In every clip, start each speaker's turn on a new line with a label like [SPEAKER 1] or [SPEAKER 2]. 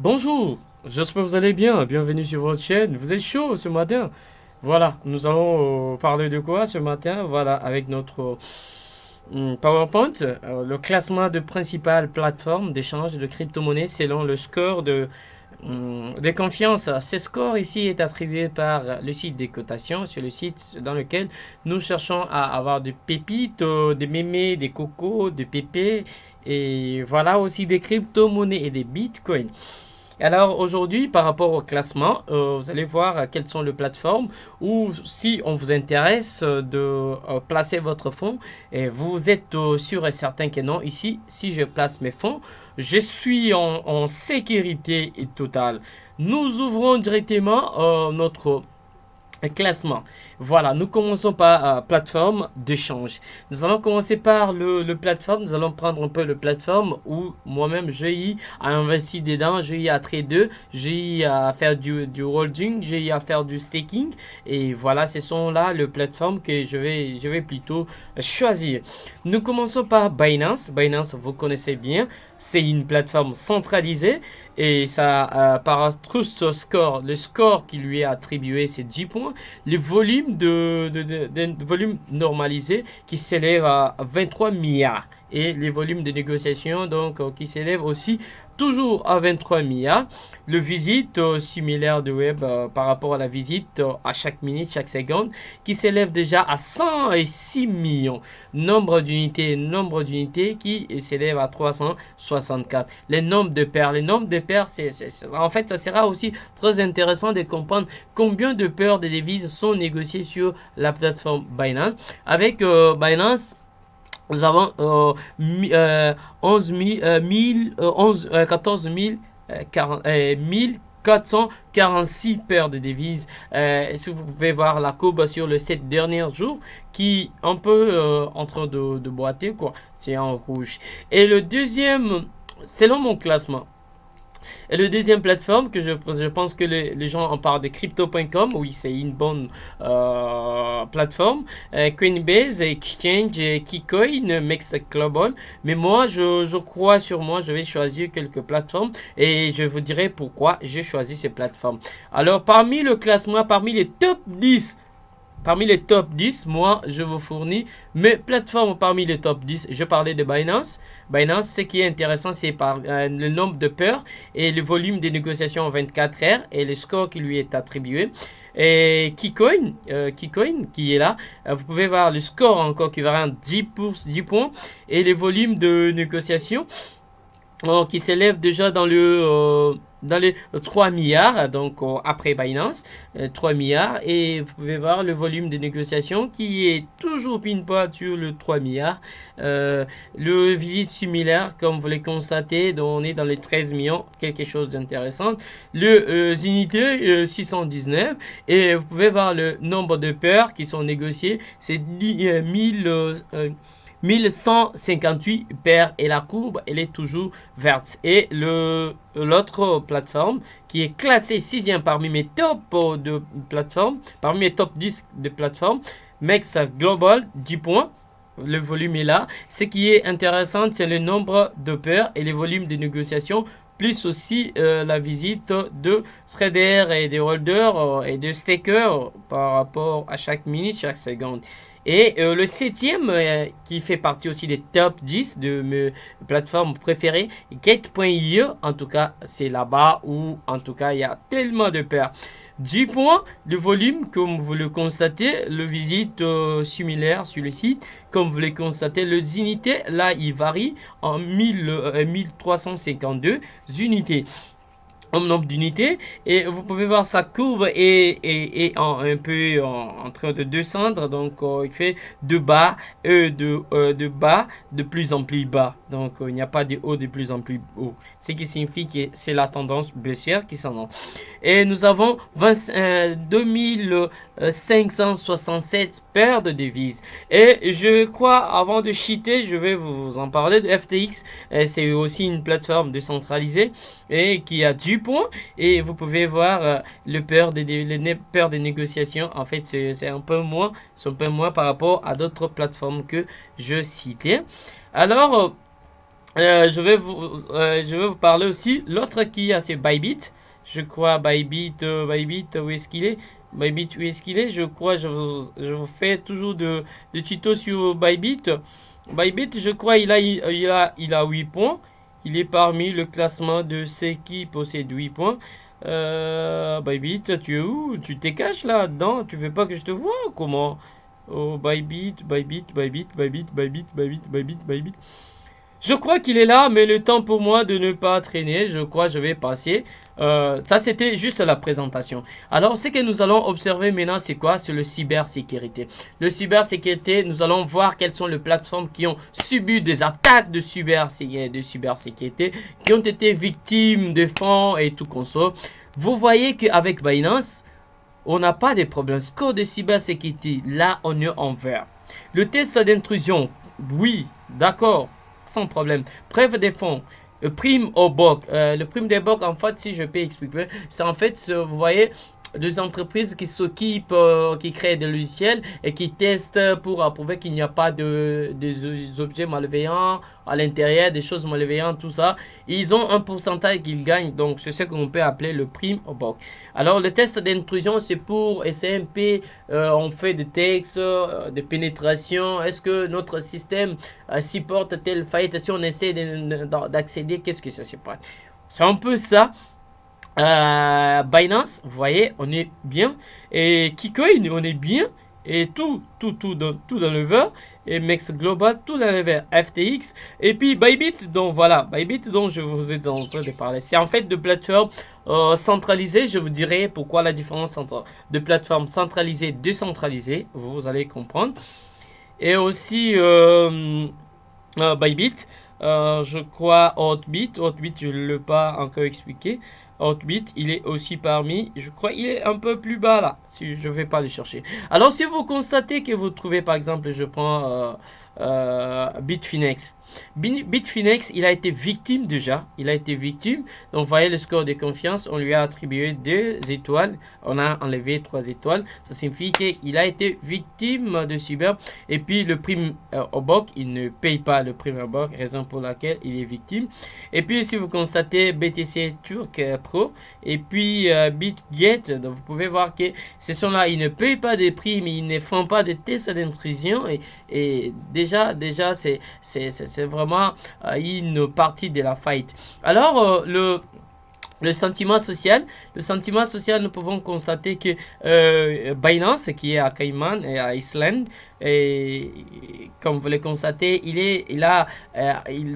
[SPEAKER 1] Bonjour, j'espère que vous allez bien. Bienvenue sur votre chaîne. Vous êtes chaud ce matin? Voilà, nous allons parler de quoi ce matin? Voilà, avec notre PowerPoint, le classement de principales plateformes d'échange de crypto-monnaies selon le score de confiance. Ce score ici est attribué par le site des cotations, sur le site dans lequel nous cherchons à avoir des pépites, des mémés, des cocos, des pépés et voilà aussi des crypto-monnaies et des bitcoins. Alors aujourd'hui, par rapport au classement, vous allez voir quelles sont les plateformes où si on vous intéresse de placer votre fonds et vous êtes sûr et certain que non, ici, si je place mes fonds, je suis en sécurité totale. Nous ouvrons directement notre classement. Voilà, nous commençons par plateforme d'échange. Nous allons commencer par le plateforme. Nous allons prendre un peu le plateforme où moi-même j'ai eu à investir dedans, j'ai eu à trader, j'ai eu à faire du holding, j'ai eu à faire du staking. Et voilà, ce sont là les plateformes que je vais plutôt choisir. Nous commençons par Binance. Binance, vous connaissez bien. C'est une plateforme centralisée et ça, par Trust Score, le score qui lui est attribué, c'est 10 points. Le volume de volume normalisé qui s'élève à 23 milliards. Et les volumes de négociation donc qui s'élèvent aussi toujours à 23 milliards. Le visite similaire de web par rapport à la visite à chaque minute, chaque seconde, qui s'élève déjà à 106 millions. Nombre d'unités qui s'élève à 364. Les nombres de paires, en fait, ça sera aussi très intéressant de comprendre combien de paires de devises sont négociées sur la plateforme Binance. Avec Binance, nous avons 11 000, 14 000, 1446 paires de devises. Si vous pouvez voir la courbe sur les 7 derniers jours, qui est un peu en train de boiter, quoi. C'est en rouge. Et le deuxième, selon mon classement, et le deuxième plateforme que je pense que les gens en parlent de crypto.com, oui, c'est une bonne plateforme. Coinbase, Exchange, Keycoin, Mex Global. Mais moi, je crois sur moi, je vais choisir quelques plateformes et je vous dirai pourquoi j'ai choisi ces plateformes. Alors, parmi le classement, parmi les top 10, moi, je vous fournis mes plateformes parmi les top 10. Je parlais de Binance. Binance, ce qui est intéressant, c'est par le nombre de paires et le volume des négociations en 24 heures et le score qui lui est attribué. Et Keycoin qui est là, vous pouvez voir le score encore qui varie en 10 points et les volumes de négociation qui s'élève déjà dans les 3 milliards, donc après Binance, 3 milliards, et vous pouvez voir le volume de négociation qui est toujours pin pas sur le 3 milliards. Le visite similaire, comme vous le constatez, on est dans les 13 millions, quelque chose d'intéressant. Le unité 619, et vous pouvez voir le nombre de paires qui sont négociées, c'est 1158 paires et la courbe elle est toujours verte. Et l'autre plateforme qui est classée sixième parmi mes top de plateformes, parmi mes top 10 de plateformes, Mex Global 10 points. Le volume est là. Ce qui est intéressant, c'est le nombre de paires et les volumes de négociation, plus aussi la visite de traders et de holders et de stakers par rapport à chaque minute, chaque seconde. Et le septième, qui fait partie aussi des top 10 de mes plateformes préférées, Gate.io, en tout cas, c'est là-bas où, en tout cas, il y a tellement de paires. 10 points, le volume, comme vous le constatez, le visite similaire sur le site, comme vous le constatez, le unités, là, il varie en 1352 unités en nombre d'unités et vous pouvez voir sa courbe est un peu en train de descendre donc il fait de bas de bas de plus en plus bas donc il n'y a pas de haut de plus en plus haut ce qui signifie que c'est la tendance baissière qui s'en va et nous avons 2567 paires de devises et je crois avant de cheater je vais vous en parler de FTX. C'est aussi une plateforme décentralisée et qui a du point et vous pouvez voir les peurs des négociations en fait c'est un peu moins par rapport à d'autres plateformes que je citais alors Je vais vous parler aussi. L'autre qui a, c'est Bybit. Je crois Bybit, Bybit, où est-ce qu'il est? Bybit, où est-ce qu'il est? Je crois, je vous fais toujours de tutos sur Bybit. Bybit, je crois, il a 8 points. Il est parmi le classement de ceux qui possèdent 8 points. Bybit, tu es où? Tu t'es caché là-dedans? Tu veux pas que je te vois? Comment? Oh, Bybit, Bybit, Bybit, Bybit, Bybit, Bybit, Bybit, Bybit. Je crois qu'il est là, mais le temps pour moi de ne pas traîner, je crois que je vais passer. Ça, c'était juste la présentation. Alors, ce que nous allons observer maintenant, c'est quoi? C'est le cybersécurité. Le cybersécurité, nous allons voir quelles sont les plateformes qui ont subi des attaques de cybersécurité, qui ont été victimes de fonds et tout comme ça. Vous voyez qu'avec Binance, on n'a pas de problème. Score de cybersécurité, là, on est en vert. Le test d'intrusion, oui, d'accord, sans problème. Preuve des fonds. Prime au BOC. Le prime des BOC, en fait, si je peux expliquer, c'est en fait, vous voyez, des entreprises qui s'occupent, qui créent des logiciels et qui testent pour prouver qu'il n'y a pas des objets malveillants à l'intérieur, des choses malveillantes, tout ça. Ils ont un pourcentage qu'ils gagnent, donc c'est ce qu'on peut appeler le prime au BOC. Alors, le test d'intrusion, c'est pour SMP, on fait des textes, de pénétration. Est-ce que notre système supporte telle faillite? Si on essaie d'accéder, qu'est-ce que ça se passe? C'est un peu ça. Binance, vous voyez, on est bien. Et Kikoin, on est bien. Et tout dans le vert. Et Mex Global, tout dans le vert. FTX. Et puis Bybit, donc voilà. Bybit, dont je vous ai en train de parler. C'est en fait de plateformes centralisées. Je vous dirai pourquoi la différence entre de plateformes centralisées et décentralisées. Vous allez comprendre. Et aussi Bybit. Je crois Hotbit. Hotbit, je ne l'ai pas encore expliqué. Hotbit, il est aussi parmi, je crois, il est un peu plus bas là, si je ne vais pas le chercher. Alors, si vous constatez que vous trouvez, par exemple, je prends Bitfinex. Bitfinex, il a été victime déjà. Il a été victime. Donc, vous voyez le score de confiance. On lui a attribué 2 étoiles. On a enlevé 3 étoiles. Ça signifie qu'il a été victime de cyber. Et puis, le prime au BOC, il ne paye pas le prime au BOC, raison pour laquelle il est victime. Et puis, si vous constatez BTC Turk Pro et puis BitGet, donc vous pouvez voir que ce sont-là, ils ne payent pas de primes, ils ne font pas de tests d'intrusion. Et déjà c'est vraiment une partie de la faillite. Alors, le sentiment social, nous pouvons constater que Binance, qui est à Cayman et à Islande, et comme vous le constatez, il a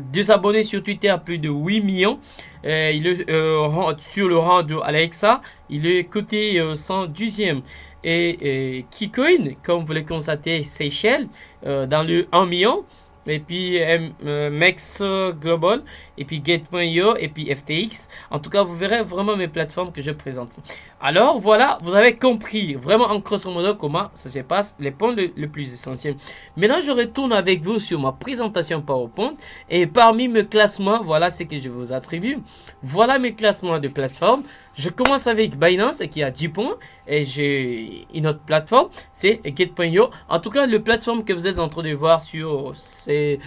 [SPEAKER 1] des abonnés sur Twitter à plus de 8 millions. Il est sur le rang de Alexa, il est coté 112e. Et Kikoin, comme vous le constatez, Seychelles, dans le 1 million. Et puis Mex Global, et puis Gate.io, et puis FTX. En tout cas, vous verrez vraiment mes plateformes que je présente. Alors voilà, vous avez compris vraiment en grosso modo comment ça se passe, les points le plus essentiels. Maintenant, je retourne avec vous sur ma présentation PowerPoint. Et parmi mes classements, voilà ce que je vous attribue. Voilà mes classements de plateformes. Je commence avec Binance qui a 10 points. Et j'ai une autre plateforme, c'est Gate.io. En tout cas, le plateforme que vous êtes en train de voir sur ces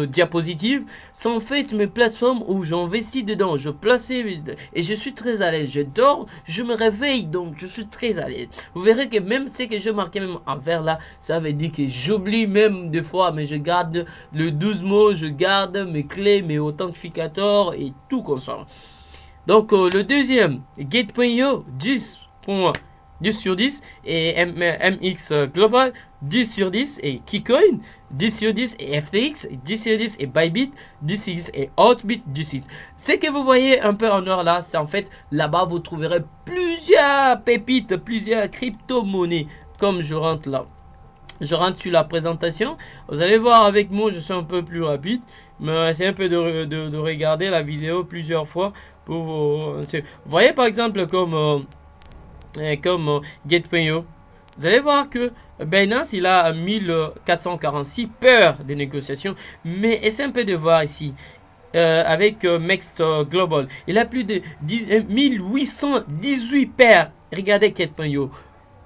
[SPEAKER 1] diapositives, c'est en fait mes plateformes où j'investis dedans. Je place et je suis très à l'aise. Je dors, je me réveille, donc je suis très à l'aise. Vous verrez que même ce que je marquais même en vert là, ça veut dire que j'oublie même des fois, mais je garde le 12 mots, je garde mes clés, mes authentificateurs et tout comme ça. Donc le deuxième, Gate.io, 10 sur 10 et MX Global 10 sur 10 et Kikoin 10 sur 10 et FTX 10 sur 10 et Bybit 10 sur 10 et Hotbit 10 sur 10. Ce que vous voyez un peu en noir là, c'est en fait là-bas vous trouverez plusieurs pépites, plusieurs crypto-monnaies comme je rentre là. Je rentre sur la présentation. Vous allez voir avec moi, je suis un peu plus rapide. Mais c'est un peu de regarder la vidéo plusieurs fois. Pour vous voyez par exemple comme Gate.io. Vous allez voir que Binance, il a 1446 paires de négociations. Mais essayez un peu de voir ici. Avec Mex Global, il a plus de 1818 paires. Regardez Gate.io.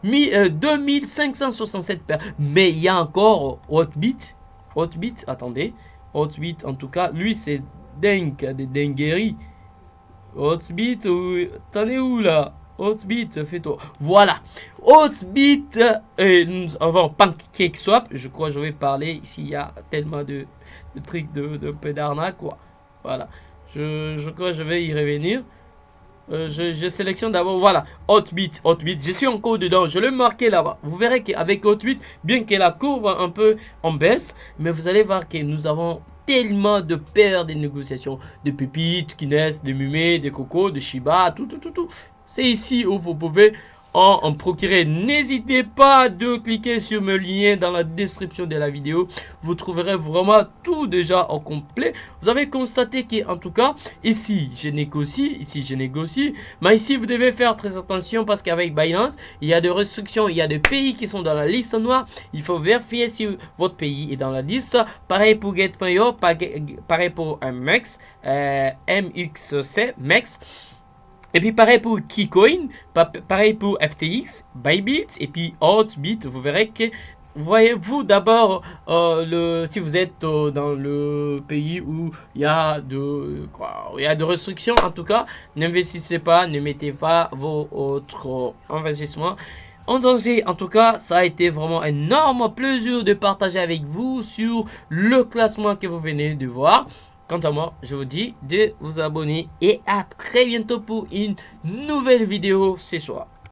[SPEAKER 1] 2567 paires. Mais il y a encore Hotbit. Attendez. Hotbit, en tout cas, lui, c'est dingue, des dingueries. Hotbit, t'en es où là? Hotbit, fais-toi. Voilà. Hotbit, et nous avons PancakeSwap. Je crois que je vais parler ici. Il y a tellement de trucs de peu d'arnaque, quoi. Voilà. Je crois que je vais y revenir. Je sélectionne d'abord, voilà, Hotbit, je suis encore dedans, je l'ai marqué là-bas. Vous verrez qu'avec Hotbit, bien que la courbe un peu en baisse, mais vous allez voir que nous avons tellement de paires de négociations, de pépites qui naissent, de mumés, de cocos, de Shiba, tout. C'est ici où vous pouvez en procurer. N'hésitez pas de cliquer sur le lien dans la description de la vidéo. Vous trouverez vraiment tout déjà en complet. Vous avez constaté qu'en tout cas, ici je négocie, mais ici vous devez faire très attention parce qu'avec Binance, il y a des restrictions, il y a des pays qui sont dans la liste noire. Il faut vérifier si votre pays est dans la liste. Pareil pour Get.io, pareil pour MX, MXC, MEX. Et puis pareil pour Keycoin, pareil pour FTX, Bybit et puis Hotbit. Vous verrez que voyez-vous d'abord si vous êtes dans le pays où il y a de restrictions. En tout cas, n'investissez pas, ne mettez pas votre investissement en danger. En tout cas, ça a été vraiment un énorme plaisir de partager avec vous sur le classement que vous venez de voir. Quant à moi, je vous dis de vous abonner et à très bientôt pour une nouvelle vidéo ce soir.